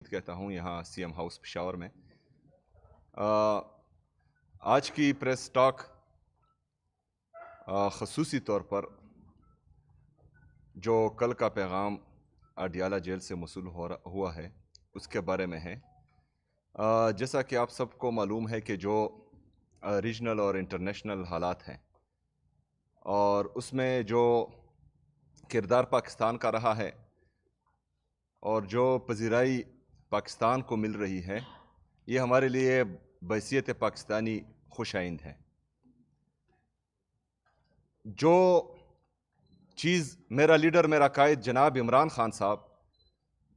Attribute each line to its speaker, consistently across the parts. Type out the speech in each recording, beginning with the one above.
Speaker 1: کہتا ہوں یہاں سی ایم ہاؤس پشاور میں۔ آج کی پریس ٹاک خصوصی طور پر جو کل کا پیغام اڈیالہ جیل سے موصول ہوا ہے اس کے بارے میں ہے۔ جیسا کہ آپ سب کو معلوم ہے کہ جو ریجنل اور انٹرنیشنل حالات ہیں اور اس میں جو کردار پاکستان کا رہا ہے اور جو پذیرائی پاکستان کو مل رہی ہے، یہ ہمارے لیے بحیثیت پاکستانی خوش آئند ہے۔ جو چیز میرا لیڈر، میرا قائد جناب عمران خان صاحب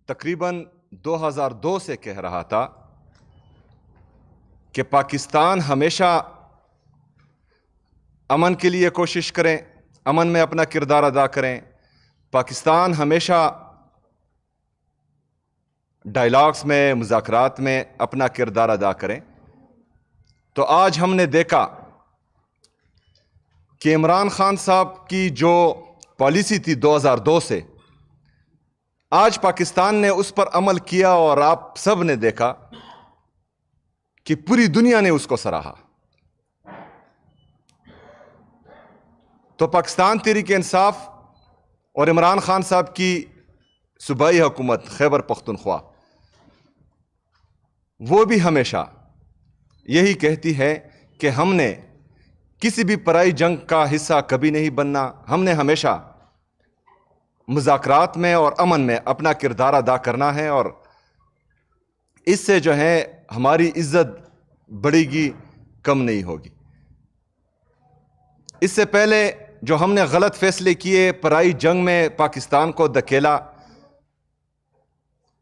Speaker 1: تقریباً 2002 سے کہہ رہا تھا کہ پاکستان ہمیشہ امن کے لیے کوشش کریں، امن میں اپنا کردار ادا کریں، پاکستان ہمیشہ ڈائلاگس میں، مذاکرات میں اپنا کردار ادا کریں، تو آج ہم نے دیکھا کہ عمران خان صاحب کی جو پالیسی تھی 2002 سے، آج پاکستان نے اس پر عمل کیا اور آپ سب نے دیکھا کہ پوری دنیا نے اس کو سراہا۔ تو پاکستان تحریک انصاف اور عمران خان صاحب کی صوبائی حکومت خیبر پختونخوا وہ بھی ہمیشہ یہی کہتی ہے کہ ہم نے کسی بھی پرائی جنگ کا حصہ کبھی نہیں بننا، ہم نے ہمیشہ مذاکرات میں اور امن میں اپنا کردار ادا کرنا ہے، اور اس سے جو ہے ہماری عزت بڑھے گی، کم نہیں ہوگی۔ اس سے پہلے جو ہم نے غلط فیصلے کیے، پرائی جنگ میں پاکستان کو دھکیلا،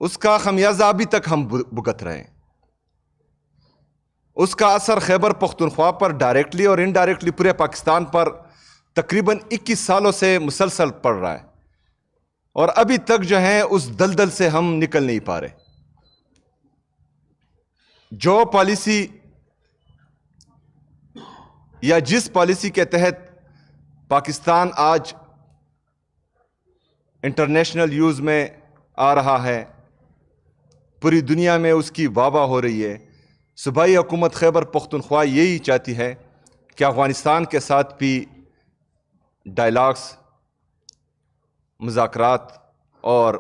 Speaker 1: اس کا خمیازہ ابھی تک ہم بھگت رہے ہیں۔ اس کا اثر خیبر پختونخوا پر ڈائریکٹلی اور انڈائریکٹلی پورے پاکستان پر تقریباً 21 سالوں سے مسلسل پڑ رہا ہے، اور ابھی تک جو ہے اس دلدل سے ہم نکل نہیں پا رہے۔ جو پالیسی یا جس پالیسی کے تحت پاکستان آج انٹرنیشنل یوز میں آ رہا ہے، پوری دنیا میں اس کی واہ واہ ہو رہی ہے، صوبائی حکومت خیبر پختونخوا یہی چاہتی ہے کہ افغانستان کے ساتھ بھی ڈائلاگس، مذاکرات اور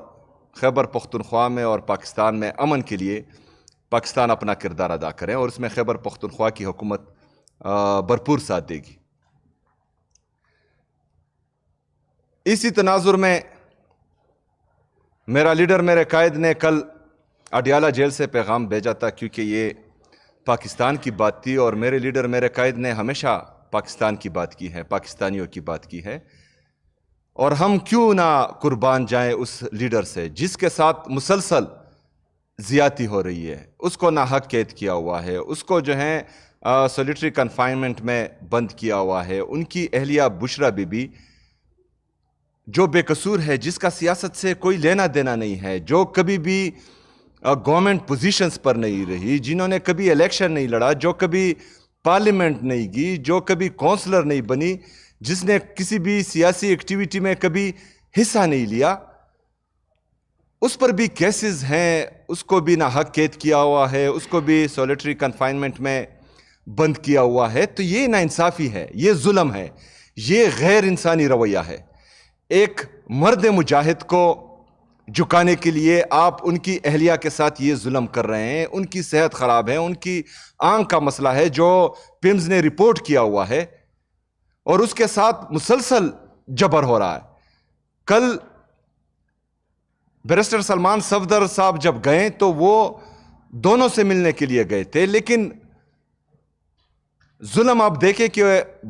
Speaker 1: خیبر پختونخوا میں اور پاکستان میں امن کے لیے پاکستان اپنا کردار ادا کریں، اور اس میں خیبر پختونخوا کی حکومت بھرپور ساتھ دے گی۔ اسی تناظر میں میرا لیڈر، میرے قائد نے کل اڈیالہ جیل سے پیغام بھیجا تھا، کیونکہ یہ پاکستان کی بات تھی، اور میرے لیڈر، میرے قائد نے ہمیشہ پاکستان کی بات کی ہے، پاکستانیوں کی بات کی ہے، اور ہم کیوں نہ قربان جائیں اس لیڈر سے جس کے ساتھ مسلسل زیادتی ہو رہی ہے، اس کو ناحق قید کیا ہوا ہے، اس کو جو ہے سولیٹری کنفائنمنٹ میں بند کیا ہوا ہے، ان کی اہلیہ بشرا بی بی جو بے قصور ہے، جس کا سیاست سے کوئی لینا دینا نہیں ہے، جو کبھی بھی گورنمنٹ پوزیشنز پر نہیں رہی، جنہوں نے کبھی الیکشن نہیں لڑا، جو کبھی پارلیمنٹ نہیں گئی، جو کبھی کونسلر نہیں بنی، جس نے کسی بھی سیاسی ایکٹیویٹی میں کبھی حصہ نہیں لیا، اس پر بھی کیسز ہیں، اس کو بھی ناحق قید کیا ہوا ہے، اس کو بھی سولیٹری کنفائنمنٹ میں بند کیا ہوا ہے۔ تو یہ ناانصافی ہے، یہ ظلم ہے، یہ غیر انسانی رویہ ہے۔ ایک مرد مجاہد کو جھکانے کے لیے آپ ان کی اہلیہ کے ساتھ یہ ظلم کر رہے ہیں، ان کی صحت خراب ہے، ان کی آنکھ کا مسئلہ ہے جو پیمز نے رپورٹ کیا ہوا ہے، اور اس کے ساتھ مسلسل جبر ہو رہا ہے۔ کل بیرسٹر سلمان صفدر صاحب جب گئے تو وہ دونوں سے ملنے کے لیے گئے تھے، لیکن ظلم آپ دیکھیں کہ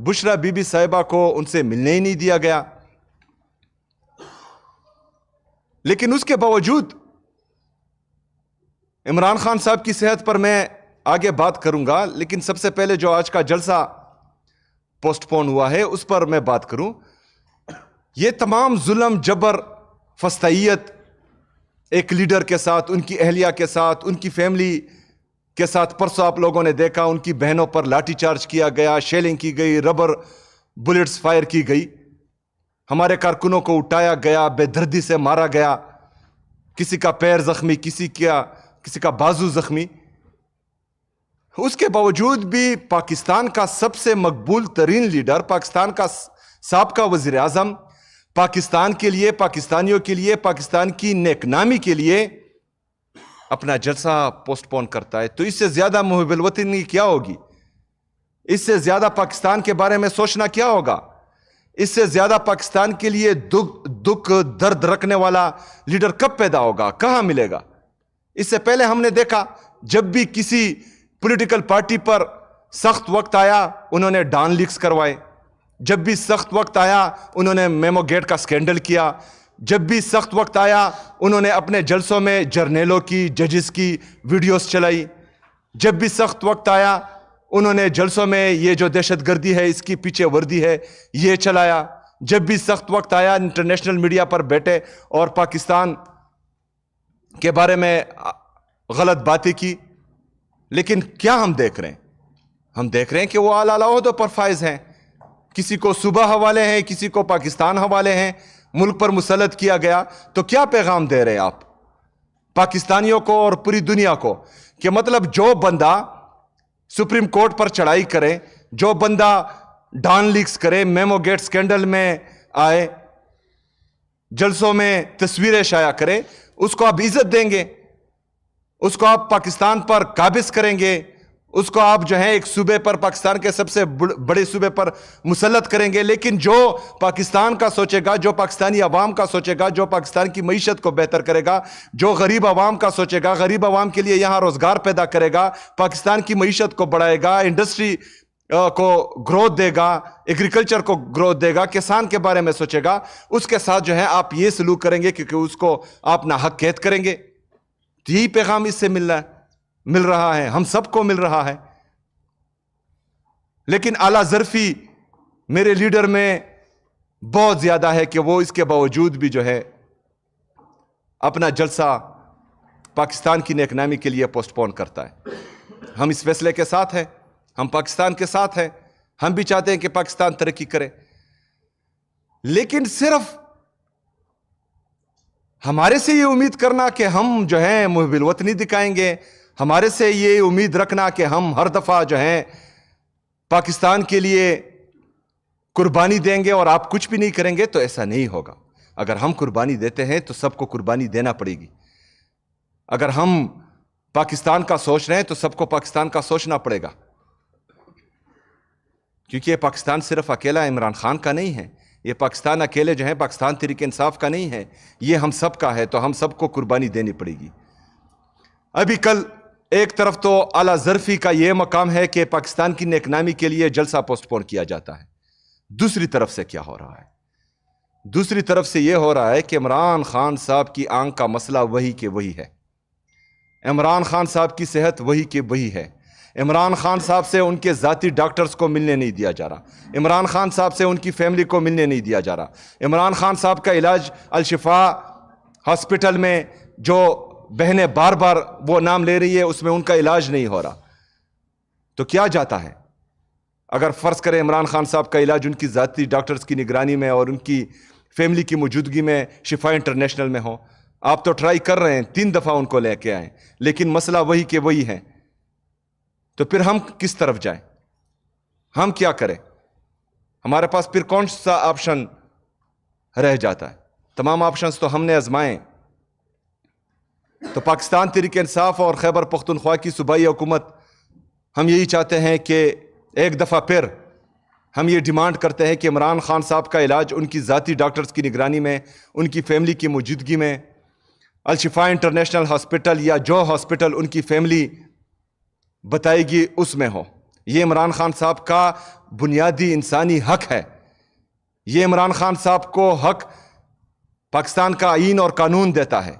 Speaker 1: بشرا بی بی صاحبہ کو ان سے ملنے ہی نہیں دیا گیا۔ لیکن اس کے باوجود عمران خان صاحب کی صحت پر میں آگے بات کروں گا، لیکن سب سے پہلے جو آج کا جلسہ پوسٹ پون ہوا ہے اس پر میں بات کروں۔ یہ تمام ظلم، جبر، فسطائیت ایک لیڈر کے ساتھ، ان کی اہلیہ کے ساتھ، ان کی فیملی کے ساتھ، پرسوں آپ لوگوں نے دیکھا ان کی بہنوں پر لاٹھی چارج کیا گیا، شیلنگ کی گئی، ربر بلٹس فائر کی گئی، ہمارے کارکنوں کو اٹھایا گیا، بے دردی سے مارا گیا، کسی کا پیر زخمی، کسی کا کسی کا بازو زخمی. اس کے باوجود بھی پاکستان کا سب سے مقبول ترین لیڈر، پاکستان کا سابقہ وزیر اعظم، پاکستان کے لیے، پاکستانیوں کے لیے، پاکستان کی نیک نامی کے لیے اپنا جلسہ پوسٹ پون کرتا ہے. تو اس سے زیادہ محب الوطنی کیا ہوگی؟ اس سے زیادہ پاکستان کے بارے میں سوچنا کیا ہوگا؟ اس سے زیادہ پاکستان کے لیے دکھ درد رکھنے والا لیڈر کب پیدا ہوگا، کہاں ملے گا؟ اس سے پہلے ہم نے دیکھا جب بھی کسی پولیٹیکل پارٹی پر سخت وقت آیا انہوں نے ڈان لیکس کروائے، جب بھی سخت وقت آیا انہوں نے میمو گیٹ کا سکینڈل کیا، جب بھی سخت وقت آیا انہوں نے اپنے جلسوں میں جرنیلوں کی، ججز کی ویڈیوز چلائی، جب بھی سخت وقت آیا انہوں نے جلسوں میں یہ جو دہشت گردی ہے اس کی پیچھے وردی ہے یہ چلایا، جب بھی سخت وقت آیا انٹرنیشنل میڈیا پر بیٹھے اور پاکستان کے بارے میں غلط باتیں کی. لیکن کیا ہم دیکھ رہے ہیں؟ ہم دیکھ رہے ہیں کہ وہ اعلیٰ عہدوں پر فائز ہیں، کسی کو صوبہ حوالے ہیں، کسی کو پاکستان حوالے ہیں، ملک پر مسلط کیا گیا. تو کیا پیغام دے رہے ہیں آپ پاکستانیوں کو اور پوری دنیا کو؟ کہ مطلب جو بندہ سپریم کورٹ پر چڑھائی کرے، جو بندہ ڈان لیکس کرے، میمو گیٹ سکینڈل میں آئے، جلسوں میں تصویریں شائع کرے، اس کو آپ عزت دیں گے، اس کو آپ پاکستان پر قابض کریں گے، اس کو آپ جو ہے ایک صوبے پر، پاکستان کے سب سے بڑے صوبے پر مسلط کریں گے. لیکن جو پاکستان کا سوچے گا، جو پاکستانی عوام کا سوچے گا، جو پاکستان کی معیشت کو بہتر کرے گا، جو غریب عوام کا سوچے گا، غریب عوام کے لیے یہاں روزگار پیدا کرے گا، پاکستان کی معیشت کو بڑھائے گا، انڈسٹری کو گروتھ دے گا، ایگریکلچر کو گروتھ دے گا، کسان کے بارے میں سوچے گا، اس کے ساتھ جو ہے آپ یہ سلوک کریں گے کیونکہ اس کو آپ ناحق قید کریں گے. یہی پیغام اس سے مل رہا ہے، ہم سب کو مل رہا ہے. لیکن اعلیٰ ظرفی میرے لیڈر میں بہت زیادہ ہے کہ وہ اس کے باوجود بھی جو ہے اپنا جلسہ پاکستان کی نیک نامی کے لیے پوسٹ پون کرتا ہے. ہم اس فیصلے کے ساتھ ہیں، ہم پاکستان کے ساتھ ہیں، ہم بھی چاہتے ہیں کہ پاکستان ترقی کرے. لیکن صرف ہمارے سے یہ امید کرنا کہ ہم جو ہیں محب الوطنی دکھائیں گے، ہمارے سے یہ امید رکھنا کہ ہم ہر دفعہ جو ہیں پاکستان کے لیے قربانی دیں گے اور آپ کچھ بھی نہیں کریں گے، تو ایسا نہیں ہوگا. اگر ہم قربانی دیتے ہیں تو سب کو قربانی دینا پڑے گی. اگر ہم پاکستان کا سوچ رہے ہیں تو سب کو پاکستان کا سوچنا پڑے گا. کیونکہ یہ پاکستان صرف اکیلا عمران خان کا نہیں ہے، یہ پاکستان اکیلے جو ہے پاکستان تحریک انصاف کا نہیں ہے، یہ ہم سب کا ہے. تو ہم سب کو قربانی دینی پڑے گی. ابھی کل ایک طرف تو اعلیٰ ظرفی کا یہ مقام ہے کہ پاکستان کی نیک نامی کے لیے جلسہ پوسٹ پون کیا جاتا ہے. دوسری طرف سے کیا ہو رہا ہے؟ دوسری طرف سے یہ ہو رہا ہے کہ عمران خان صاحب کی آنکھ کا مسئلہ وہی کہ وہی ہے. عمران خان صاحب کی صحت وہی کہ وہی ہے. عمران خان صاحب سے ان کے ذاتی ڈاکٹرز کو ملنے نہیں دیا جا رہا. عمران خان صاحب سے ان کی فیملی کو ملنے نہیں دیا جا رہا. عمران خان صاحب کا علاج الشفا ہاسپٹل میں جو بہنیں بار بار وہ نام لے رہی ہے اس میں ان کا علاج نہیں ہو رہا. تو کیا جاتا ہے؟ اگر فرض کریں عمران خان صاحب کا علاج ان کی ذاتی ڈاکٹرز کی نگرانی میں اور ان کی فیملی کی موجودگی میں شفا انٹرنیشنل میں ہو، آپ تو ٹرائی کر رہے ہیں، 3 دفعہ ان کو لے کے آئیں، لیکن مسئلہ وہی کہ وہی ہے. تو پھر ہم کس طرف جائیں؟ ہم کیا کریں؟ ہمارے پاس پھر کون سا آپشن رہ جاتا ہے؟ تمام آپشنز تو ہم نے آزمائے. تو پاکستان تحریک انصاف اور خیبر پختونخوا کی صوبائی حکومت ہم یہی چاہتے ہیں کہ ایک دفعہ پھر ہم یہ ڈیمانڈ کرتے ہیں کہ عمران خان صاحب کا علاج ان کی ذاتی ڈاکٹرز کی نگرانی میں، ان کی فیملی کی موجودگی میں، الشفا انٹرنیشنل ہاسپٹل یا جو ہاسپٹل ان کی فیملی بتائے گی اس میں ہو. یہ عمران خان صاحب کا بنیادی انسانی حق ہے. یہ عمران خان صاحب کو حق پاکستان کا آئین اور قانون دیتا ہے.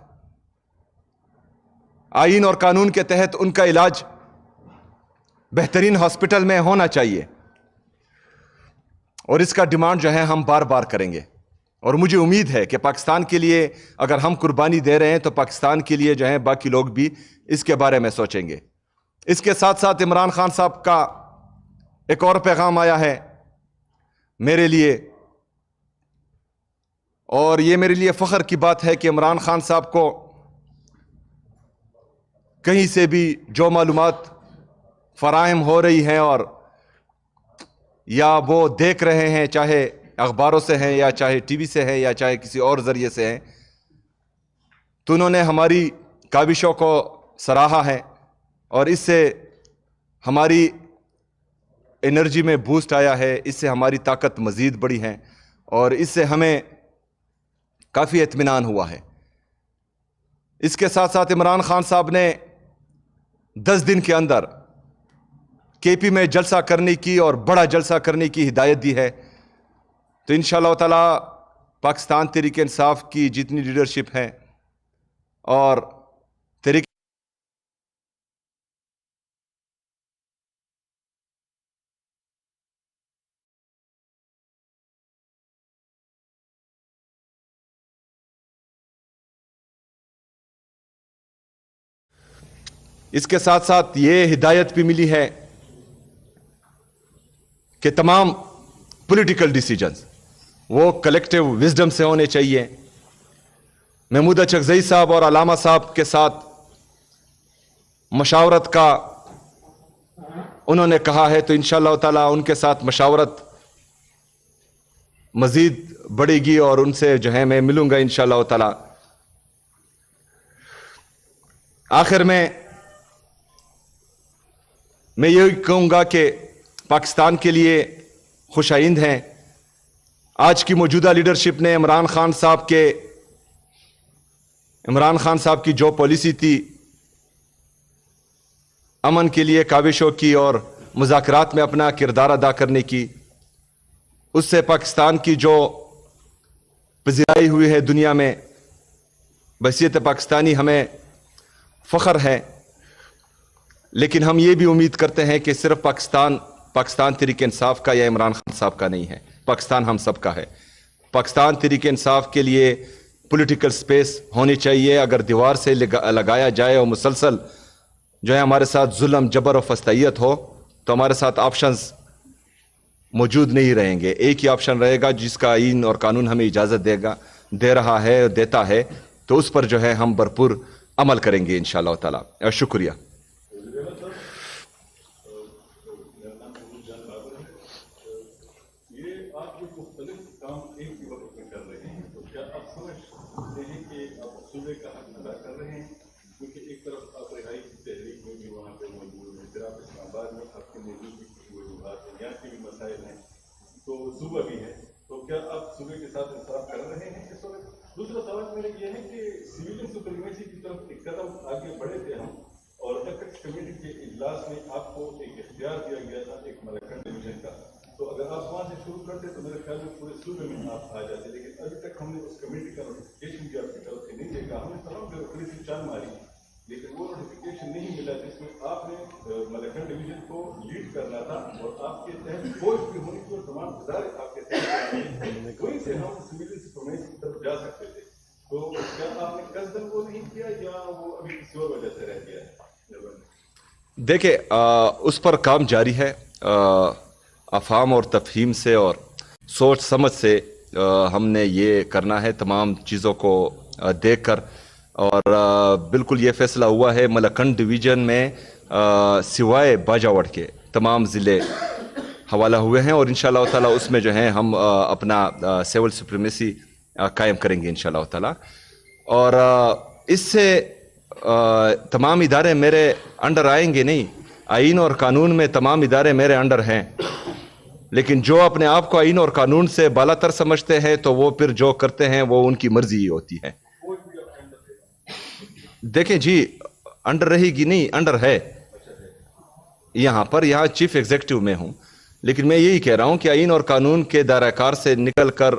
Speaker 1: آئین اور قانون کے تحت ان کا علاج بہترین ہاسپٹل میں ہونا چاہیے. اور اس کا ڈیمانڈ جو ہے ہم بار بار کریں گے. اور مجھے امید ہے کہ پاکستان کے لیے اگر ہم قربانی دے رہے ہیں تو پاکستان کے لیے جو ہے باقی لوگ بھی اس کے بارے میں سوچیں گے. اس کے ساتھ ساتھ عمران خان صاحب کا ایک اور پیغام آیا ہے میرے لیے، اور یہ میرے لیے فخر کی بات ہے کہ عمران خان صاحب کو کہیں سے بھی جو معلومات فراہم ہو رہی ہیں اور یا وہ دیکھ رہے ہیں، چاہے اخباروں سے ہیں یا چاہے ٹی وی سے ہے یا چاہے کسی اور ذریعے سے ہیں، تو انہوں نے ہماری کاوشوں کو سراہا ہے اور اس سے ہماری انرجی میں بوسٹ آیا ہے، اس سے ہماری طاقت مزید بڑھی ہے اور اس سے ہمیں کافی اطمینان ہوا ہے۔ اس کے ساتھ ساتھ عمران خان صاحب نے 10 دن کے اندر کے پی میں جلسہ کرنے کی اور بڑا جلسہ کرنے کی ہدایت دی ہے، تو انشاءاللہ تعالی پاکستان تحریک انصاف کی جتنی لیڈرشپ ہے اور تحریک اس کے ساتھ ساتھ یہ ہدایت بھی ملی ہے کہ تمام پولیٹیکل ڈیسیجنز وہ کلیکٹیو وزڈم سے ہونے چاہیے۔ محمود اچکزئی صاحب اور علامہ صاحب کے ساتھ مشاورت کا انہوں نے کہا ہے، تو انشاءاللہ تعالی ان کے ساتھ مشاورت مزید بڑھے گی اور ان سے جو ہے میں ملوں گا انشاءاللہ تعالی۔ آخر میں یہی کہوں گا کہ پاکستان کے لیے خوش آئند ہیں۔ آج کی موجودہ لیڈرشپ نے عمران خان صاحب کی جو پالیسی تھی امن کے لیے کاوشوں کی اور مذاکرات میں اپنا کردار ادا کرنے کی، اس سے پاکستان کی جو پذیرائی ہوئی ہے دنیا میں، بحیثیت پاکستانی ہمیں فخر ہے، لیکن ہم یہ بھی امید کرتے ہیں کہ صرف پاکستان تحریک انصاف کا یا عمران خان صاحب کا نہیں ہے، پاکستان ہم سب کا ہے۔ پاکستان تحریک انصاف کے لیے پولیٹیکل سپیس ہونی چاہیے۔ اگر دیوار سے لگایا جائے اور مسلسل جو ہے ہمارے ساتھ ظلم، جبر و فستائیت ہو، تو ہمارے ساتھ آپشنز موجود نہیں رہیں گے۔ ایک ہی آپشن رہے گا جس کا آئین اور قانون ہمیں اجازت دے رہا ہے، دیتا ہے، تو اس پر جو ہے ہم بھرپور عمل کریں گے انشاءاللہ تعالی۔ شکریہ۔
Speaker 2: آپ یہ مختلف کام ایک ہی وقت میں کر رہے ہیں، تو کیا آپ سمجھتے ہیں کہ آپ صوبے کا حق ادا کر رہے ہیں؟ کیونکہ ایک طرف آپ رہائی کی تحریک میں بھی وہاں پہ موجود ہیں، پھر آپ اسلام آباد میں آپ کی موجودگی کی وجوہات ہیں، یہاں کے بھی مسائل ہیں، تو صوبہ بھی ہے، تو کیا آپ صوبے کے ساتھ انصاف کر رہے ہیں اس وقت؟ دوسرا سوال میرا یہ ہے کہ سویلین سپریمیسی کی طرف ایک قدم آگے بڑھے تھے ہم، اور ایپیکس کمیٹی کے اجلاس میں آپ کو ایک اختیار دیا گیا تھا ایک ملکن ڈویژن کا، تو اگر آپ وہاں سے شروع کرتے تو میرے خیال میں پورے صوبے میں آپ آ جاتے، لیکن ابھی تک ہم نے اس کمیٹی کا نوٹیفکیشن بھی آپ کی طرف سے نہیں دیکھا۔ ہم نے تمام بیوروکریسی چال ماری، لیکن وہ نوٹیفکیشن نہیں ملا جس میں آپ نے ملکن ڈویژن کو لیڈ کرنا تھا اور آپ کے تحت فوج بھی ہونی تھی اور تمام ادارے آپ کے تحت، وہیں سے ہم سویلین سپریمیسی کی طرف جا سکتے تھے۔ تو کیا آپ نے قصداً وہ نہیں کیا یا وہ ابھی کسی اور وجہ سے رہ گیا ہے؟
Speaker 1: دیکھیں، اس پر کام جاری ہے۔ افہام اور تفہیم سے اور سوچ سمجھ سے ہم نے یہ کرنا ہے، تمام چیزوں کو دیکھ کر، اور بالکل یہ فیصلہ ہوا ہے ملکن ڈویژن میں سوائے باجاوڑ کے تمام ضلع حوالہ ہوئے ہیں، اور انشاءاللہ تعالی اس میں جو ہے ہم اپنا سول سپریمیسی قائم کریں گے انشاءاللہ تعالی۔ اور اس سے تمام ادارے میرے انڈر آئیں گے نہیں، آئین اور قانون میں تمام ادارے میرے انڈر ہیں، لیکن جو اپنے آپ کو آئین اور قانون سے بالا تر سمجھتے ہیں تو وہ پھر جو کرتے ہیں وہ ان کی مرضی ہی ہوتی ہے۔ دیکھیں جی، انڈر رہے گی نہیں، انڈر ہے یہاں چیف ایگزیکٹو میں ہوں، لیکن میں یہی کہہ رہا ہوں کہ آئین اور قانون کے دائرہ کار سے نکل کر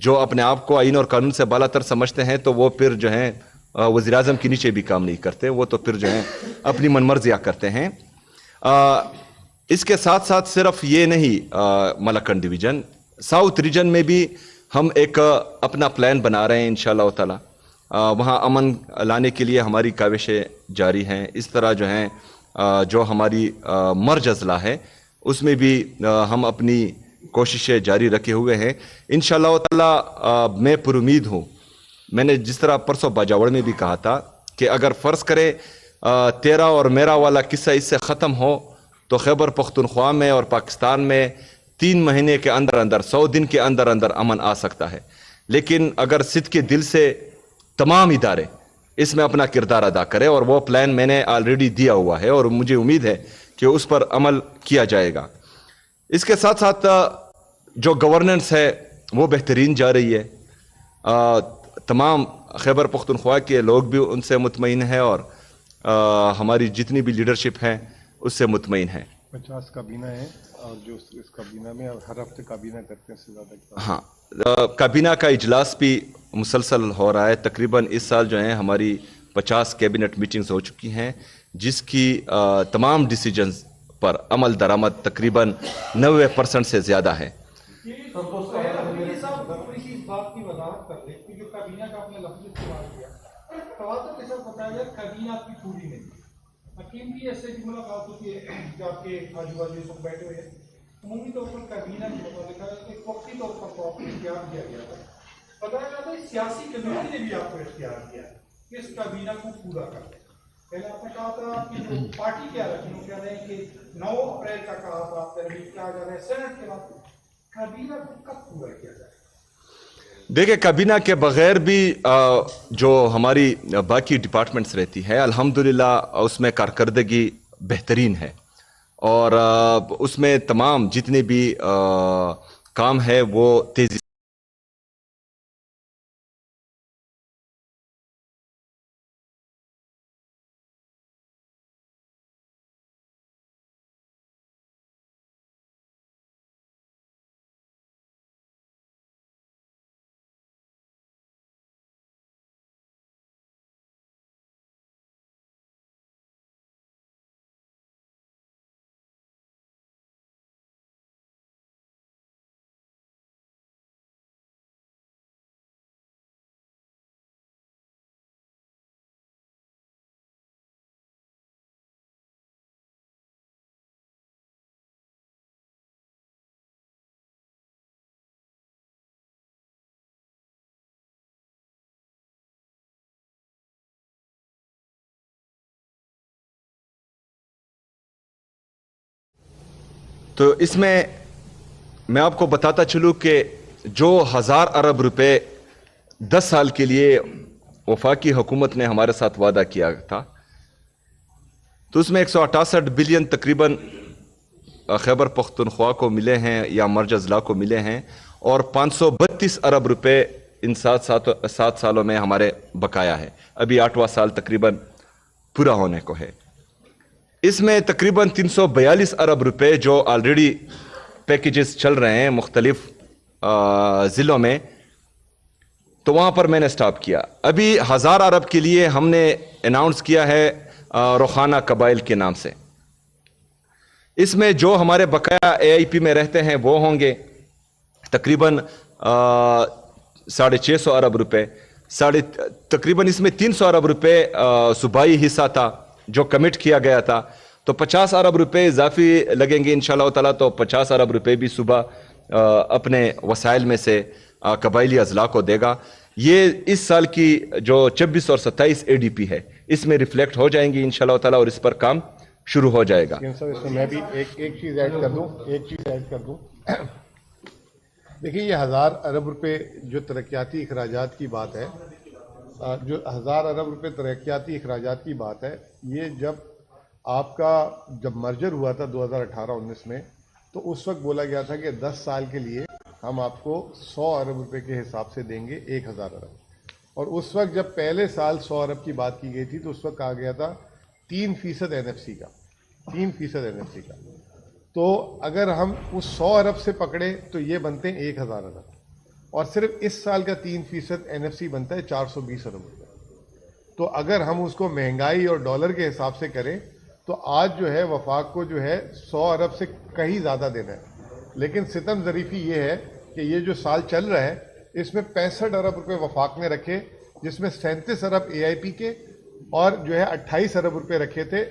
Speaker 1: جو اپنے آپ کو آئین اور قانون سے بالا تر سمجھتے ہیں تو وہ پھر جو ہیں وزیر اعظم کے نیچے بھی کام نہیں کرتے، وہ تو پھر جو ہیں اپنی من مرضیاں کرتے ہیں۔ اس کے ساتھ ساتھ صرف یہ نہیں، ملکن ڈویژن ساؤتھ ریجن میں بھی ہم ایک اپنا پلان بنا رہے ہیں انشاءاللہ تعالی۔ وہاں امن لانے کے لیے ہماری کاوشیں جاری ہیں۔ اس طرح جو ہیں جو ہماری مرج اضلاع ہے اس میں بھی ہم اپنی کوششیں جاری رکھے ہوئے ہیں انشاءاللہ تعالی۔ میں پر امید ہوں، میں نے جس طرح پرسوں باجاوڑ میں بھی کہا تھا کہ اگر فرض کرے تیرا اور میرا والا قصہ اس سے ختم ہو تو خیبر پختونخوا میں اور پاکستان میں 3 مہینے کے اندر اندر 100 دن کے اندر اندر امن آ سکتا ہے. لیکن اگر صدق کے دل سے تمام ادارے اس میں اپنا کردار ادا کرے، اور وہ پلان میں نے آلریڈی دیا ہوا ہے اور مجھے امید ہے کہ اس پر عمل کیا جائے گا. اس کے ساتھ ساتھ جو گورننس ہے وہ بہترین جا رہی ہے. تمام خیبر پختونخوا کے لوگ بھی ان سے مطمئن ہیں اور ہماری جتنی بھی لیڈرشپ ہیں اس سے مطمئن ہیں.
Speaker 3: 50 کابینہ ہیں اور جو اس کابینہ میں ہر ہفتے کابینہ کرتے ہیں، اس سے زیادہ
Speaker 1: ہاں، کابینہ کا اجلاس بھی مسلسل ہو رہا ہے. تقریباً اس سال جو ہیں ہماری 50 کیبنٹ میٹنگز ہو چکی ہیں، جس کی تمام ڈیسیجنز پر عمل درآمد تقریباً 90% سے زیادہ ہے.
Speaker 4: بات کی وضاحت کر لیں کہ جو کابینہ کا آپ نے لفظ استعمال کیا، تواتر کے ساتھ بتایا گیا کابینہ آپ کی پوری نہیں. حکیم کی ایسے بھی ملاقات ہوتی ہے کہ آپ کے آجو بازو سب بیٹھے ہوئے ہیں. عمومی طور پر کابینہ کے متعلق ایک وقتی طور پر تو آپ کو اختیار دیا گیا تھا. بتایا جاتا ہے سیاسی کمیٹی نے بھی آپ کو اختیار دیا کہ اس کابینہ کو پورا کر دیں. پہلے آپ نے کہا تھا کہ جو پارٹی کیا رکھی وہ کہہ رہے ہیں کہ 9 اپریل کا کہا تھا، تحریک کیا جا رہا ہے سینٹ کے بعد. کابینہ کو کب پورا کیا جائے؟
Speaker 1: دیکھیں، کابینہ کے بغیر بھی جو ہماری باقی ڈپارٹمنٹس رہتی ہے الحمدللہ اس میں کارکردگی بہترین ہے، اور اس میں تمام جتنے بھی کام ہے وہ تیزی تو اس میں میں آپ کو بتاتا چلوں کہ جو 1000 ارب روپے 10 سال کے لیے وفاقی حکومت نے ہمارے ساتھ وعدہ کیا تھا، تو اس میں 168 بلین تقریباً خیبر پختونخوا کو ملے ہیں یا مرج اضلاع کو ملے ہیں، اور 532 ارب روپے ان 7 سالوں میں ہمارے بقایا ہے. ابھی 8واں سال تقریباً پورا ہونے کو ہے. اس میں تقریباً 342 ارب روپے جو آلریڈی پیکیجز چل رہے ہیں مختلف ضلعوں میں، تو وہاں پر میں نے سٹاپ کیا. ابھی 1000 ارب کے لیے ہم نے اناؤنس کیا ہے روخانہ قبائل کے نام سے. اس میں جو ہمارے بقایا اے آئی پی میں رہتے ہیں وہ ہوں گے تقریباً 650 ارب روپے. تقریباً اس میں 300 ارب روپے صوبائی حصہ تھا جو کمٹ کیا گیا تھا، تو 50 ارب روپے اضافی لگیں گے انشاءاللہ تعالیٰ. تو 50 ارب روپے بھی صوبہ اپنے وسائل میں سے قبائلی اضلاع کو دے گا. یہ اس سال کی جو 26 اور 27 اے ڈی پی ہے اس میں ریفلیکٹ ہو جائیں گی انشاءاللہ تعالیٰ، اور اس پر کام شروع ہو جائے گا.
Speaker 3: اس میں میں بھی ایک چیز ایڈ کر دوں. دیکھیے، یہ 1000 ارب روپے جو ترقیاتی اخراجات کی بات ہے، جو 1000 ارب روپے ترقیاتی اخراجات کی بات ہے، یہ جب مرجر ہوا تھا 2018-19 میں، تو اس وقت بولا گیا تھا کہ 10 سال کے لیے ہم آپ کو 100 ارب روپے کے حساب سے دیں گے 1000 ارب. اور اس وقت جب پہلے سال 100 ارب کی بات کی گئی تھی تو اس وقت کہا گیا تھا 3% NFC کا. 3% NFC کا. تو اگر ہم اس 100 ارب سے پکڑے تو یہ بنتے ہیں 1000 ارب، اور صرف اس سال کا 3% NFC بنتا ہے 420 ارب روپے. تو اگر ہم اس کو مہنگائی اور ڈالر کے حساب سے کریں تو آج جو ہے وفاق کو جو ہے 100 ارب سے کہیں زیادہ دینا ہے. لیکن ستم ظریفی یہ ہے کہ یہ جو سال چل رہا ہے اس میں 65 ارب روپے وفاق نے رکھے، جس میں 37 ارب اے آئی پی کے اور جو ہے 28 ارب روپے رکھے تھے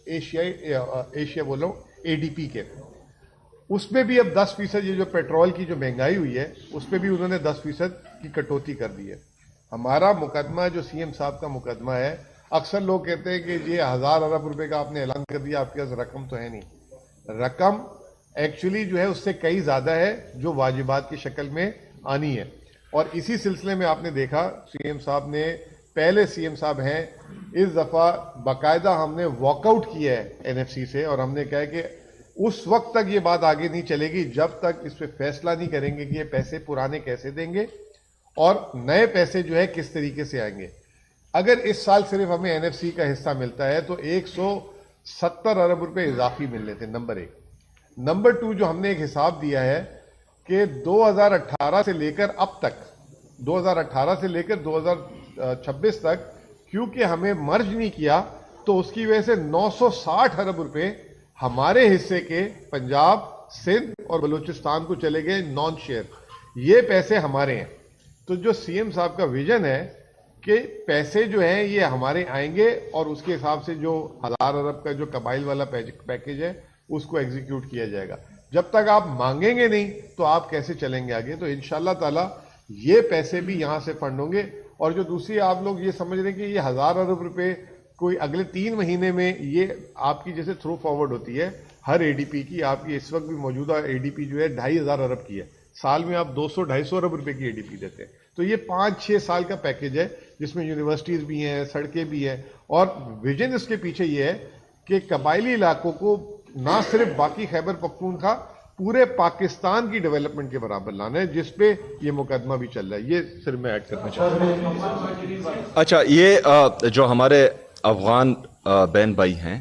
Speaker 3: ایشیا بولو اے ڈی پی کے. اس میں بھی اب 10% یہ جو پیٹرول کی جو مہنگائی ہوئی ہے اس پہ بھی انہوں نے 10% کی کٹوتی کر دی ہے. ہمارا مقدمہ جو سی ایم صاحب کا مقدمہ ہے اکثر لوگ کہتے ہیں کہ یہ 1000 ارب روپے کا آپ نے اعلان کر دیا, آپ کے پاس رقم تو ہے نہیں. رقم ایکچولی جو ہے اس سے کئی زیادہ ہے جو واجبات کی شکل میں آنی ہے. اور اسی سلسلے میں آپ نے دیکھا سی ایم صاحب نے, پہلے سی ایم صاحب ہیں, اس دفعہ باقاعدہ ہم نے واک آؤٹ کیا ہے این ایف سی سے, اور ہم نے کہا کہ اس وقت تک یہ بات آگے نہیں چلے گی جب تک اس پہ فیصلہ نہیں کریں گے کہ یہ پیسے پرانے کیسے دیں گے اور نئے پیسے جو ہے کس طریقے سے آئیں گے. اگر اس سال صرف ہمیں این ایف سی کا حصہ ملتا ہے تو 170 ارب روپے اضافی ملنے تھے, نمبر 1. نمبر 2, جو ہم نے ایک حساب دیا ہے کہ 2018 سے لے کر اب تک, 2018 سے لے کر 2026 تک, کیونکہ ہمیں مرج نہیں کیا تو اس کی وجہ سے 960 ارب روپے ہمارے حصے کے پنجاب, سندھ اور بلوچستان کو چلے گئے نان شیئر. یہ پیسے ہمارے ہیں. تو جو سی ایم صاحب کا ویژن ہے کہ پیسے جو ہیں یہ ہمارے آئیں گے اور اس کے حساب سے جو 1000 ارب کا جو قبائل والا پیکیج ہے اس کو ایگزیکیوٹ کیا جائے گا. جب تک آپ مانگیں گے نہیں تو آپ کیسے چلیں گے آگے؟ تو انشاءاللہ تعالی یہ پیسے بھی یہاں سے فنڈ ہوں گے. اور جو دوسری آپ لوگ یہ سمجھ رہے ہیں کہ یہ 1000 ارب روپے کوئی اگلے 3 مہینے میں, یہ آپ کی جیسے تھرو فارورڈ ہوتی ہے ہر اے ڈی پی کی. آپ کی اس وقت بھی موجودہ اے ڈی پی جو ہے 2500 ارب کی ہے, سال میں آپ 200-250 ارب روپے کی اے ڈی پی دیتے ہیں. تو یہ 5-6 سال کا پیکیج ہے جس میں یونیورسٹیز بھی ہیں, سڑکیں بھی ہیں, اور ویژن اس کے پیچھے یہ ہے کہ قبائلی علاقوں کو نہ صرف باقی خیبر پختونخوا, پورے پاکستان کی ڈیولپمنٹ کے برابر لانا ہے, جس پہ یہ مقدمہ بھی چل رہا ہے. یہ صرف میں ایڈ کرنا چاہتا ہوں.
Speaker 1: اچھا, یہ جو ہمارے افغان بہن بھائی ہیں,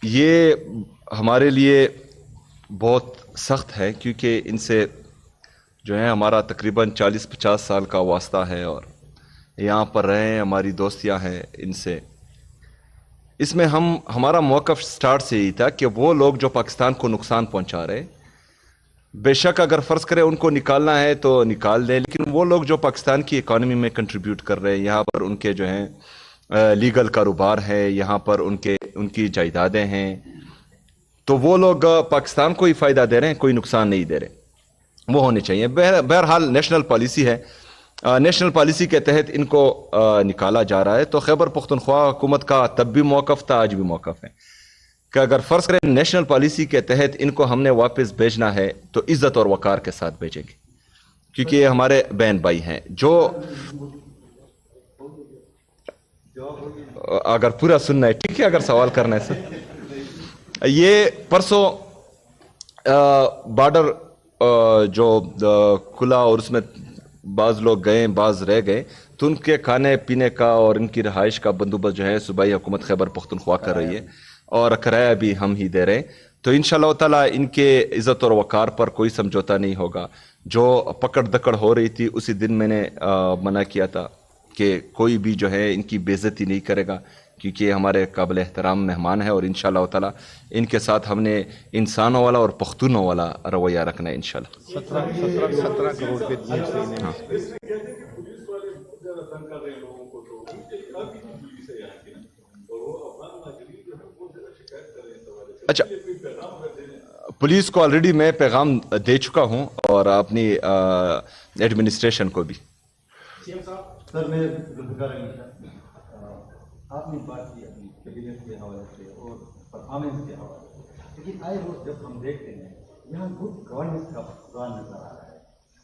Speaker 1: یہ ہمارے لیے بہت سخت ہے کیونکہ ان سے جو ہے ہمارا تقریباً 40-50 سال کا واسطہ ہے اور یہاں پر رہے ہیں, ہماری دوستیاں ہیں ان سے. اس میں ہمارا موقف سٹارٹ سے یہی تھا کہ وہ لوگ جو پاکستان کو نقصان پہنچا رہے, بے شک اگر فرض کرے ان کو نکالنا ہے تو نکال دیں, لیکن وہ لوگ جو پاکستان کی اکانومی میں کنٹریبیوٹ کر رہے ہیں, یہاں پر ان کے جو ہیں لیگل کاروبار ہے, یہاں پر ان کی جائیدادیں ہیں, تو وہ لوگ پاکستان کو ہی فائدہ دے رہے ہیں, کوئی نقصان نہیں دے رہے. وہ ہونے چاہیے. بہرحال نیشنل پالیسی ہے, نیشنل پالیسی کے تحت ان کو نکالا جا رہا ہے. تو خیبر پختونخوا حکومت کا تب بھی موقف تھا, آج بھی موقف ہے کہ اگر فرض کریں نیشنل پالیسی کے تحت ان کو ہم نے واپس بھیجنا ہے تو عزت اور وقار کے ساتھ بھیجیں گے, کیونکہ یہ ہمارے بہن بھائی ہیں. جو اگر پورا سننا ہے ٹھیک ہے, اگر سوال کرنا ہے سر. یہ پرسوں بارڈر جو کھلا اور اس میں بعض لوگ گئے, بعض رہ گئے, تو ان کے کھانے پینے کا اور ان کی رہائش کا بندوبست جو ہے صوبائی حکومت خیبر پختونخوا کر رہی ہے, اور کرایہ بھی ہم ہی دے رہے ہیں. تو انشاءاللہ تعالیٰ ان کے عزت اور وقار پر کوئی سمجھوتا نہیں ہوگا. جو پکڑ دکڑ ہو رہی تھی اسی دن میں نے منع کیا تھا کہ کوئی بھی جو ہے ان کی بے عزتی نہیں کرے گا, کیونکہ یہ ہمارے قابل احترام مہمان ہیں, اور انشاءاللہ تعالیٰ ان کے ساتھ ہم نے انسانوں والا اور پختونوں والا رویہ رکھنا ہے انشاءاللہ.
Speaker 3: 17 کروڑ کے جی سے انہیں
Speaker 2: پولیس والے بہت زیادہ تنگ کر رہے ہیں لوگوں کو, تو ان کے کافی پولیس ہے یہاں کی, اور وہ افغان ناظرین جو ہے بہت زیادہ شکایت کر رہے ہیں اس حوالے سے.
Speaker 1: اچھا,
Speaker 2: کوئی پیغام اگر دے دیں.
Speaker 1: پولیس کو آلریڈی میں پیغام دے چکا ہوں اور اپنی ایڈمنسٹریشن کو بھی.
Speaker 5: سر میں ذوالفقار علی شاہ, آپ نے بات کی اپنی کیبنٹ کے حوالے سے اور پرفارمنس کے حوالے سے, لیکن آئے روز جب ہم دیکھتے ہیں یہاں گڈ گورننس کا فقدان نظر آ رہا ہے.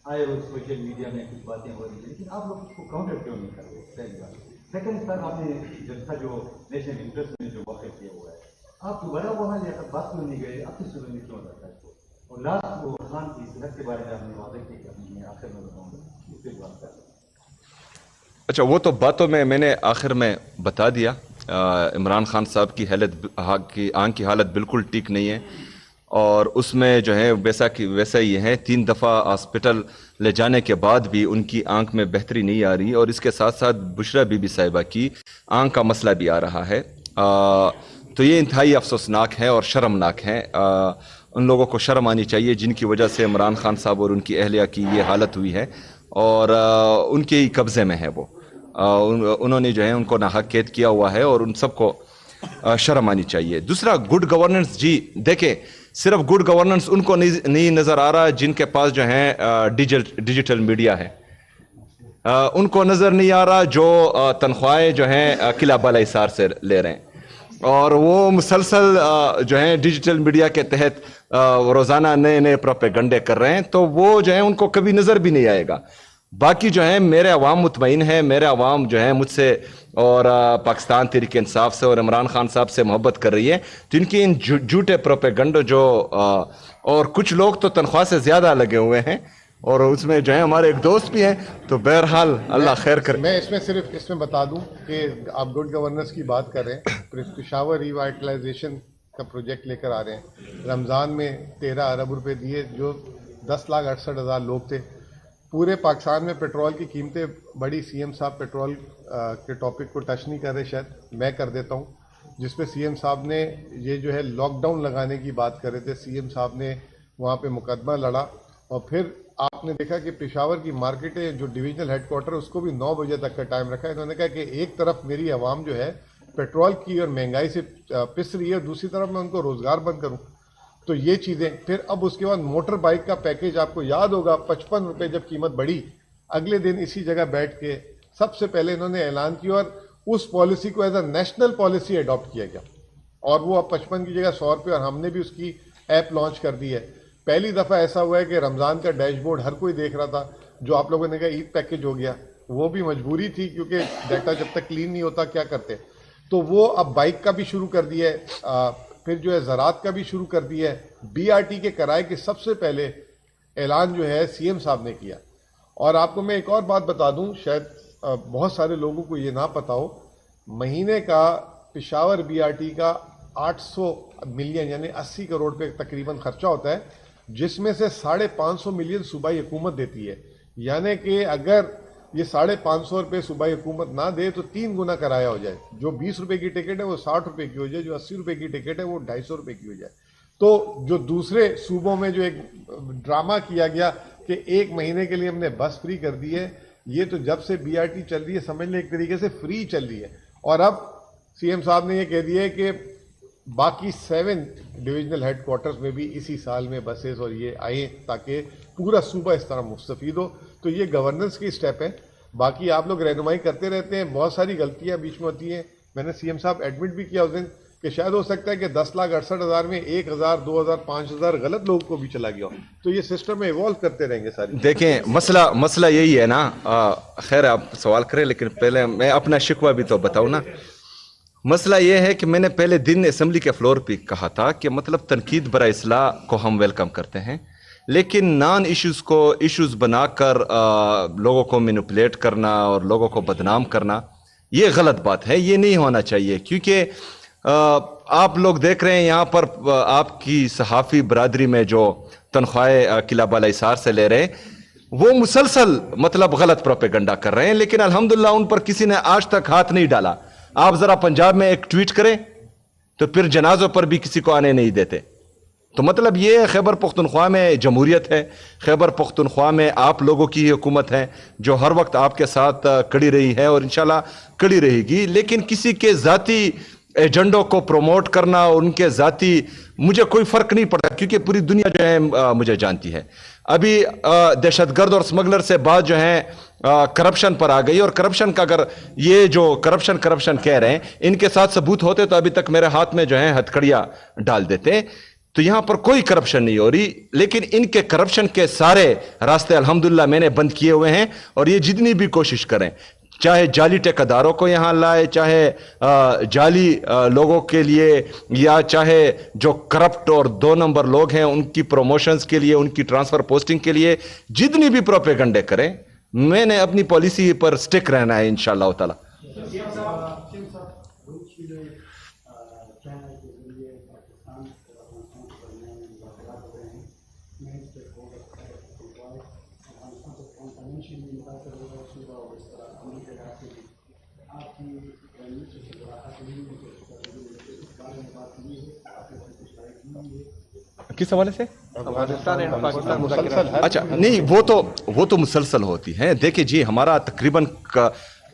Speaker 5: آئے روز سوشل میڈیا میں کچھ باتیں ہو رہی ہیں, لیکن آپ لوگ اس کو کاؤنٹر کیوں نہیں کر رہے؟ پہلی بات. سیکنڈ سر, آپ نے جلسہ جو نیشنل انٹرسٹ میں جو واقع کیا ہوا ہے, آپ دوبارہ وہاں لے کر بات کیوں نہیں گئے, آپ کی سننے کیوں رہتا ہے اس کو؟ اور لاسٹ وہ خان کی صحت کے بارے میں آپ نے واضح کیا کہ میں آخر میں بتاؤں گا, اس پہ بات کریں.
Speaker 1: اچھا, وہ تو باتوں میں نے آخر میں بتا دیا. عمران خان صاحب کی آنکھ کی حالت بالکل ٹھیک نہیں ہے, اور اس میں جو ہے ویسا ہی ہے. 3 دفعہ ہاسپٹل لے جانے کے بعد بھی ان کی آنکھ میں بہتری نہیں آ رہی, اور اس کے ساتھ ساتھ بشرا بی بی صاحبہ کی آنکھ کا مسئلہ بھی آ رہا ہے. تو یہ انتہائی افسوسناک ہے اور شرمناک ہے. ان لوگوں کو شرم آنی چاہیے جن کی وجہ سے عمران خان صاحب اور ان کی اہلیہ کی یہ حالت ہوئی ہے, اور ان کے ہی قبضے میں ہے. وہ انہوں نے جو ہے ان کو ناحق قید کیا ہوا ہے, اور ان سب کو شرم آنی چاہیے. دوسرا, گڈ گورننس. جی دیکھیں, صرف گڈ گورننس ان کو نہیں نظر آ رہا جن کے پاس جو ہے ڈیجیٹل میڈیا ہے. ان کو نظر نہیں آ رہا جو تنخواہیں جو ہیں قلعہ بالا حصار سے لے رہے ہیں، اور وہ مسلسل جو ہیں ڈیجیٹل میڈیا کے تحت روزانہ نئے نئے پروپیگنڈے کر رہے ہیں، تو وہ جو ہے ان کو کبھی نظر بھی نہیں آئے گا۔ باقی جو ہیں میرے عوام مطمئن ہیں، میرے عوام جو ہیں مجھ سے اور پاکستان تحریک انصاف سے اور عمران خان صاحب سے محبت کر رہی ہے، تو ان کی ان جھوٹے پروپیگنڈ جو اور کچھ لوگ تو تنخواہ سے زیادہ لگے ہوئے ہیں، اور اس میں جو ہے ہمارے ایک دوست بھی ہیں، تو بہرحال اللہ خیر کرے۔
Speaker 3: میں اس میں بتا دوں کہ آپ گڈ گورننس کی بات کر رہے ہیں، پشاور ریوائٹلائزیشن کا پروجیکٹ لے کر آ رہے ہیں۔ رمضان میں 13 ارب روپے دیے، جو 10,68,000 لوگ تھے۔ پورے پاکستان میں پیٹرول کی قیمتیں بڑی، سی ایم صاحب پیٹرول کے ٹاپک کو ٹچ نہیں کر رہے، شاید میں کر دیتا ہوں، جس پہ سی ایم صاحب نے یہ جو ہے لاک ڈاؤن لگانے کی بات کر رہے تھے، سی ایم صاحب نے وہاں پہ مقدمہ لڑا، اور پھر آپ نے دیکھا کہ پشاور کی مارکیٹیں جو ڈویژنل ہیڈ کوارٹر اس کو بھی 9 بجے تک کا ٹائم رکھا ہے۔ انہوں نے کہا کہ ایک طرف میری عوام جو ہے پیٹرول کی اور مہنگائی سے پس رہی ہے، اور دوسری طرف میں ان کو روزگار بند کروں، تو یہ چیزیں۔ پھر اب اس کے بعد موٹر بائک کا پیکیج، آپ کو یاد ہوگا 55 روپے جب قیمت بڑھی، اگلے دن اسی جگہ بیٹھ کے سب سے پہلے انہوں نے اعلان کیا، اور اس پالیسی کو as a national policy adopt کیا گیا، اور وہ اب 55 کی جگہ 100 روپے، اور ہم نے بھی اس کی ایپ لانچ کر دی ہے۔ پہلی دفعہ ایسا ہوا ہے کہ رمضان کا ڈیش بورڈ ہر کوئی دیکھ رہا تھا، جو آپ لوگوں نے کہا عید پیکیج ہو گیا، وہ بھی مجبوری تھی کیونکہ ڈیٹا جب تک کلین نہیں ہوتا کیا کرتے، تو وہ اب بائک کا بھی شروع کر دیا ہے، پھر جو ہے زراعت کا بھی شروع کر دیا ہے۔ بی آر ٹی کے کرائے کے سب سے پہلے اعلان جو ہے سی ایم صاحب نے کیا۔ اور آپ کو میں ایک اور بات بتا دوں، شاید بہت سارے لوگوں کو یہ نہ پتا ہو، مہینے کا پشاور بی آر ٹی کا 800 ملین یعنی 80 کروڑ پہ تقریباً خرچہ ہوتا ہے، جس میں سے 550 ملین صوبائی حکومت دیتی ہے، یعنی کہ اگر یہ 550 روپے صوبائی حکومت نہ دے تو 3 گنا کرایہ ہو جائے، جو 20 روپے کی ٹکٹ ہے وہ 60 روپے کی ہو جائے، جو 80 روپے کی ٹکٹ ہے وہ 250 روپے کی ہو جائے۔ تو جو دوسرے صوبوں میں جو ایک ڈرامہ کیا گیا کہ ایک مہینے کے لیے ہم نے بس فری کر دی ہے، یہ تو جب سے بی آر ٹی چل رہی ہے سمجھ لیں ایک طریقے سے فری چل رہی ہے۔ اور اب سی ایم صاحب نے یہ کہہ دیا ہے کہ باقی 7 ڈویژنل ہیڈ کوارٹرز میں بھی اسی سال میں بسیز اور یہ آئیں تاکہ پورا صوبہ اس طرح مستفید ہو۔ تو یہ گورننس کی سٹیپ ہے، باقی آپ لوگ رہنمائی کرتے رہتے ہیں، بہت ساری غلطیاں بیچ میں ہوتی ہیں۔ میں نے سی ایم صاحب ایڈمٹ بھی کیا اس دن کہ شاید ہو سکتا ہے کہ 10,68,000 میں 1,000 2,000 5,000 غلط لوگوں کو بھی چلا گیا ہو، تو یہ سسٹم میں ایوالو کرتے رہیں گے ساری۔
Speaker 1: دیکھیں مسئلہ یہی ہے نا، خیر آپ سوال کریں لیکن پہلے میں اپنا شکوہ بھی تو بتاؤں نا۔ مسئلہ یہ ہے کہ میں نے پہلے دن اسمبلی کے فلور پہ کہا تھا کہ مطلب تنقید برائے اصلاح کو ہم ویلکم کرتے ہیں، لیکن نان ایشوز کو ایشوز بنا کر لوگوں کو مینپولیٹ کرنا اور لوگوں کو بدنام کرنا یہ غلط بات ہے، یہ نہیں ہونا چاہیے۔ کیونکہ آپ لوگ دیکھ رہے ہیں یہاں پر آپ کی صحافی برادری میں جو تنخواہیں قلعہ بالا حصار سے لے رہے ہیں وہ مسلسل مطلب غلط پروپیگنڈا کر رہے ہیں، لیکن الحمدللہ ان پر کسی نے آج تک ہاتھ نہیں ڈالا۔ آپ ذرا پنجاب میں ایک ٹویٹ کریں تو پھر جنازوں پر بھی کسی کو آنے نہیں دیتے۔ تو مطلب یہ خیبر پختونخوا میں جمہوریت ہے، خیبر پختونخوا میں آپ لوگوں کی حکومت ہے جو ہر وقت آپ کے ساتھ کڑی رہی ہے اور انشاءاللہ کڑی رہے گی، لیکن کسی کے ذاتی ایجنڈوں کو پروموٹ کرنا اور ان کے ذاتی مجھے کوئی فرق نہیں پڑتا، کیونکہ پوری دنیا جو ہے مجھے جانتی ہے۔ ابھی دہشت گرد اور سمگلر سے بات جو ہے کرپشن پر آ گئی، اور کرپشن کا اگر یہ جو کرپشن کہہ رہے ہیں ان کے ساتھ ثبوت ہوتے تو ابھی تک میرے ہاتھ میں جو ہے ہتھکڑیاں ڈال دیتے۔ تو یہاں پر کوئی کرپشن نہیں ہو رہی، لیکن ان کے کرپشن کے سارے راستے الحمدللہ میں نے بند کیے ہوئے ہیں، اور یہ جتنی بھی کوشش کریں، چاہے جعلی ٹھیکیداروں کو یہاں لائے، چاہے جعلی لوگوں کے لیے، یا چاہے جو کرپٹ اور 2 نمبر لوگ ہیں ان کی پروموشنز کے لیے، ان کی ٹرانسفر پوسٹنگ کے لیے جتنی بھی پروپیگنڈے کریں، میں نے اپنی پالیسی پر سٹک رہنا ہے انشاءاللہ تعالی۔ کس حوالے سے؟ اچھا نہیں، وہ تو مسلسل ہوتی ہیں۔ دیکھیں جی، ہمارا تقریباً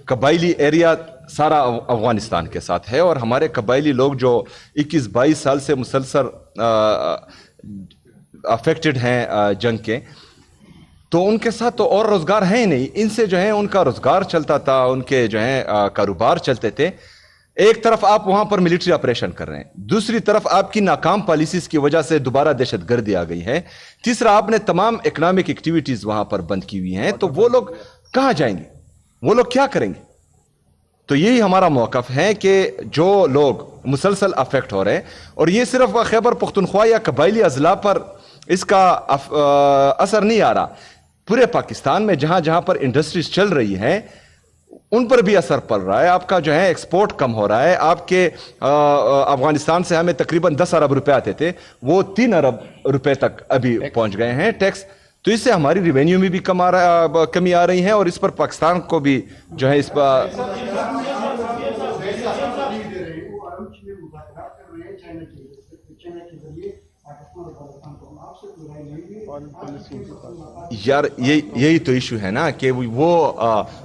Speaker 1: قبائلی ایریا سارا افغانستان کے ساتھ ہے، اور ہمارے قبائلی لوگ جو 21-22 سال سے مسلسل افیکٹڈ ہیں جنگ کے، تو ان کے ساتھ تو اور روزگار ہے ہی نہیں. ان سے جو ہے ان کا روزگار چلتا تھا, ان کے جو ہے کاروبار چلتے تھے. ایک طرف آپ وہاں پر ملٹری آپریشن کر رہے ہیں, دوسری طرف آپ کی ناکام پالیسیز کی وجہ سے دوبارہ دہشت گردی آ گئی ہے, تیسرا آپ نے تمام اکنامک ایکٹیویٹیز وہاں پر بند کی ہوئی ہیں. تو وہ لوگ کہاں جائیں گے, وہ لوگ کیا کریں گے؟ تو یہی ہمارا موقف ہے کہ جو لوگ مسلسل افیکٹ ہو رہے ہیں, اور یہ صرف خیبر پختونخوا یا قبائلی اضلاع پر اس کا اثر نہیں آ رہا, پورے پاکستان میں جہاں جہاں پر انڈسٹریز چل رہی ہیں ان پر بھی اثر پڑ رہا ہے. آپ کا جو ہے ایکسپورٹ کم ہو رہا ہے. آپ کے افغانستان سے ہمیں تقریباً 10 ارب روپے آتے تھے, وہ 3 ارب روپے تک ابھی پہنچ گئے ہیں ٹیکس. تو اس سے ہماری ریونیو میں بھی کمی آ رہی ہے, اور اس پر پاکستان کو بھی جو ہے اس پر یار یہی تو ایشو ہے نا کہ وہ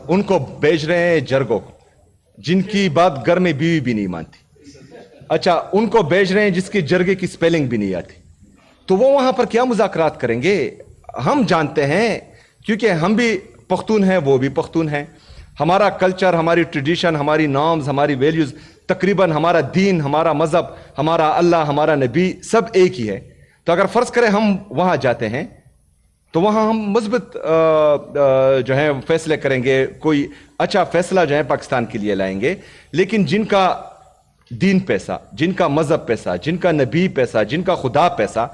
Speaker 1: ان کو بیچ رہے ہیں جرگوں کو, جن کی بات گھر میں بیوی بھی نہیں مانتی. اچھا, ان کو بیچ رہے ہیں جس کی جرگے کی سپیلنگ بھی نہیں آتی. تو وہ وہاں پر کیا مذاکرات کریں گے؟ ہم جانتے ہیں, کیونکہ ہم بھی پختون ہیں, وہ بھی پختون ہیں. ہمارا کلچر, ہماری ٹریڈیشن, ہماری نارمز, ہماری ویلیوز, تقریباً ہمارا دین, ہمارا مذہب, ہمارا اللہ, ہمارا نبی سب ایک ہی ہے. تو اگر فرض کریں ہم وہاں جاتے ہیں تو وہاں ہم مثبت جو ہے فیصلے کریں گے, کوئی اچھا فیصلہ جو ہے پاکستان کے لیے لائیں گے. لیکن جن کا دین پیسہ, جن کا مذہب پیسہ, جن کا نبی پیسہ, جن کا خدا پیسہ,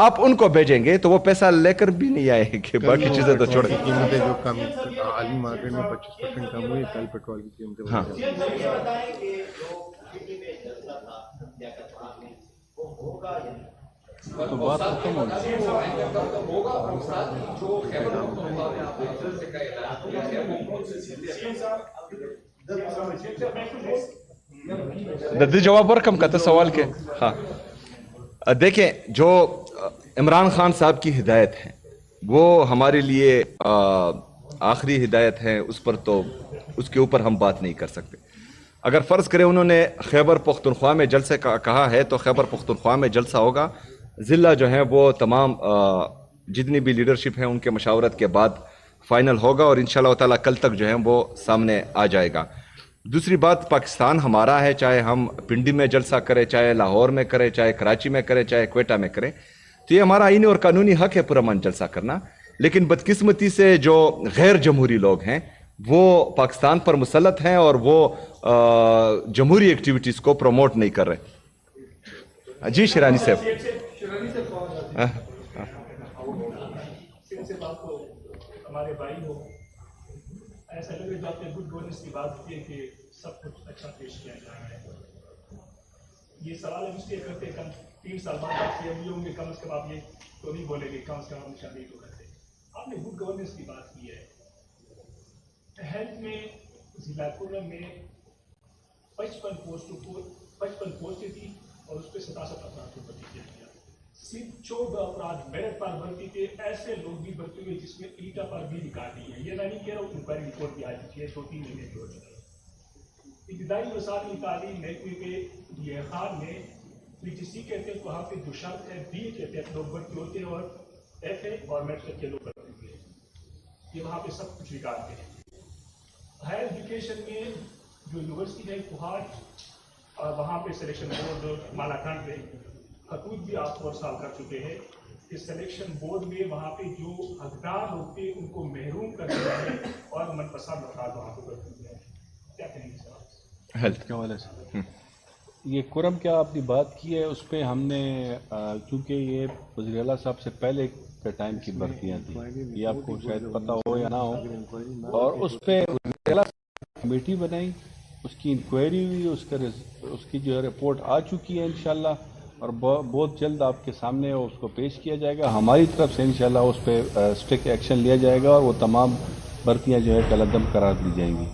Speaker 1: آپ ان کو بھیجیں گے تو وہ پیسہ لے کر بھی نہیں آئے گے. باقی چیزیں تو چھوڑ.
Speaker 3: قیمتیں جو کم عالمی مارکیٹ میں 25% کم ہوئی, کل پیٹرول کی قیمتیں.
Speaker 1: ہاں,
Speaker 2: تو بات ختم ہو گئی.
Speaker 1: جواب ورکم کا سوال کے. ہاں, دیکھیں, جو عمران خان صاحب کی ہدایت ہے وہ ہمارے لیے آخری ہدایت ہے, اس پر تو اس کے اوپر ہم بات نہیں کر سکتے. اگر فرض کریں انہوں نے خیبر پختونخوا میں جلسے کا کہا ہے تو خیبر پختونخوا میں جلسہ ہوگا. ضلع جو ہے وہ تمام جتنی بھی لیڈرشپ ہے ان کے مشاورت کے بعد فائنل ہوگا, اور انشاءاللہ تعالیٰ کل تک جو ہے وہ سامنے آ جائے گا. دوسری بات, پاکستان ہمارا ہے, چاہے ہم پنڈی میں جلسہ کریں, چاہے لاہور میں کریں, چاہے کراچی میں کریں, چاہے کوئٹہ میں کریں, تو یہ ہمارا آئینی اور قانونی حق ہے پرامن جلسہ کرنا. لیکن بدقسمتی سے جو غیر جمہوری لوگ ہیں وہ پاکستان پر مسلط ہیں اور وہ جمہوری ایکٹیویٹیز کو پروموٹ نہیں کر رہے. جی شیرانی صاحب.
Speaker 2: ہمارے بھائی ہو, ایسا لگے جو آپ نے گڈ گورننس کی بات کی ہے کہ سب کچھ اچھا پیش کیا جا رہا ہے. یہ سوال ہم اس لیے کرتے ہیں, کم 3 سال بعد آپ سے ہوں گے, کم از کم آپ یہ تو نہیں بولیں گے, کم از کم ہم شادی تو کرتے. آپ نے گڈ گورننس کی بات کی ہے. ہیلتھ میں ضلع پورم میں 55 پوسٹیں تھی اور اس پہ 67 افراد کو بھرتی کیا گیا. صرف 14 افراد میرٹ پر بھرتی تھے. ایسے لوگ بھی بھرتی ہوئے جس میں ایٹا پر بھی نکالی ہے. یہ میں نہیں کہہ رہا ہوں, انکوائری رپورٹ بھی آ چکی ہے, 2-3 مہینے کی ہو چکی ہے. ابتدائی وسائل تعلیم محکمے کے لحاظ میں PTC کہتے ہیں, وہاں پہ جو شرط ہے BA کے تحت لوگ بھرتی ہوتے ہیں اور FA اور میٹرک کے لوگ بھرتی ہوتے ہیں. یہ وہاں پہ سب کچھ نکالتے ہیں. ہائر ایجوکیشن میں جو یونیورسٹی ہے کوہاٹ, اور وہاں پہ سلیکشن بورڈ مالاکنڈ میں خطوط بھی آپ 4 سال کر چکے ہیں کہ سلیکشن بورڈ میں وہاں پہ جو حقدار لوگ تھے ان کو محروم کر دیا ہے اور من پسند افراد وہاں پہ بھرتی ہوئے ہیں. کیا کہیں گے سر
Speaker 1: ہیلتھ
Speaker 2: کے حوالے سے؟ یہ کرم کیا آپ نے بات کی ہے, اس پہ ہم نے چونکہ یہ وزیر اعلیٰ صاحب سے پہلے کے ٹائم کی بھرتیاں تھیں, یہ آپ کو شاید پتہ ہو یا نہ ہو, اور اس پہ وزیر اعلیٰ کمیٹی بنائی, اس کی انکوائری ہوئی, اس کی جو ہے رپورٹ آ چکی ہے انشاءاللہ, اور بہت جلد آپ کے سامنے اس کو پیش کیا جائے گا. ہماری طرف سے انشاءاللہ اس پہ اسٹرکٹ ایکشن لیا جائے گا اور وہ تمام بھرتیاں جو ہے کالعدم قرار دی جائیں گی.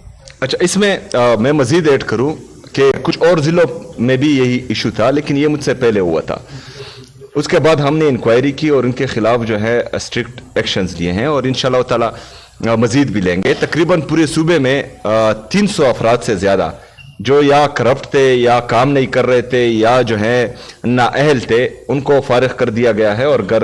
Speaker 1: اچھا, اس میں مزید ایڈ کروں کہ کچھ اور ضلعوں میں بھی یہی ایشو تھا, لیکن یہ مجھ سے پہلے ہوا تھا. اس کے بعد ہم نے انکوائری کی اور ان کے خلاف جو ہے اسٹرکٹ ایکشنز لیے ہیں, اور انشاءاللہ تعالی مزید بھی لیں گے. تقریباً پورے صوبے میں 300 افراد سے زیادہ جو یا کرپٹ تھے, یا کام نہیں کر رہے تھے, یا جو ہے نااہل تھے, ان کو فارغ کر دیا گیا ہے اور گھر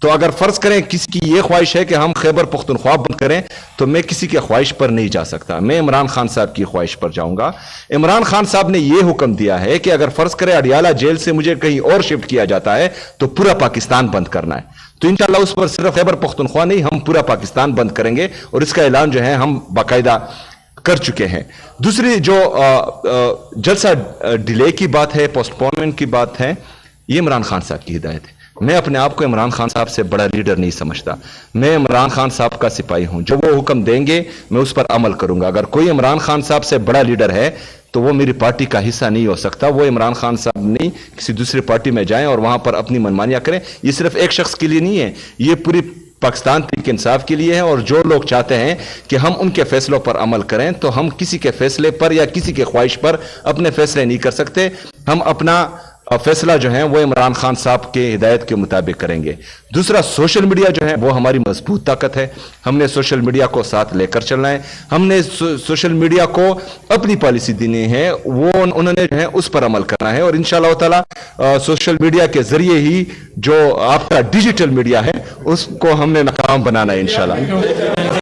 Speaker 1: تو اگر فرض کریں کسی کی یہ خواہش ہے کہ ہم خیبر پختونخوا بند کریں تو میں کسی کے خواہش پر نہیں جا سکتا، میں عمران خان صاحب کی خواہش پر جاؤں گا۔ عمران خان صاحب نے یہ حکم دیا ہے کہ اگر فرض کرے اڈیالہ جیل سے مجھے کہیں اور شفٹ کیا جاتا ہے تو پورا پاکستان بند کرنا ہے، تو انشاءاللہ اس پر صرف خیبر پختونخوا نہیں، ہم پورا پاکستان بند کریں گے، اور اس کا اعلان جو ہے ہم باقاعدہ کر چکے ہیں۔ دوسری جو جلسہ ڈیلے کی بات ہے، پوسٹ پونمنٹ کی بات ہے، یہ عمران خان صاحب کی ہدایت ہے۔ میں اپنے آپ کو عمران خان صاحب سے بڑا لیڈر نہیں سمجھتا، میں عمران خان صاحب کا سپاہی ہوں، جو وہ حکم دیں گے میں اس پر عمل کروں گا۔ اگر کوئی عمران خان صاحب سے بڑا لیڈر ہے تو وہ میری پارٹی کا حصہ نہیں ہو سکتا، وہ عمران خان صاحب نہیں کسی دوسری پارٹی میں جائیں اور وہاں پر اپنی منمانیاں کریں۔ یہ صرف ایک شخص کے لیے نہیں ہے، یہ پوری پاکستان تحریک انصاف کے لیے ہے، اور جو لوگ چاہتے ہیں کہ ہم ان کے فیصلوں پر عمل کریں تو ہم کسی کے فیصلے پر یا کسی کے خواہش پر اپنے فیصلے نہیں کر سکتے، ہم اپنا فیصلہ جو ہے وہ عمران خان صاحب کے ہدایت کے مطابق کریں گے۔ دوسرا سوشل میڈیا جو ہے وہ ہماری مضبوط طاقت ہے، ہم نے سوشل میڈیا کو ساتھ لے کر چلنا ہے، ہم نے سوشل میڈیا کو اپنی پالیسی دینی ہے، وہ انہوں نے جو ہے اس پر عمل کرنا ہے، اور انشاءاللہ تعالی سوشل میڈیا کے ذریعے ہی جو آپ کا ڈیجیٹل میڈیا ہے اس کو ہم نے ناکام بنانا ہے انشاءاللہ۔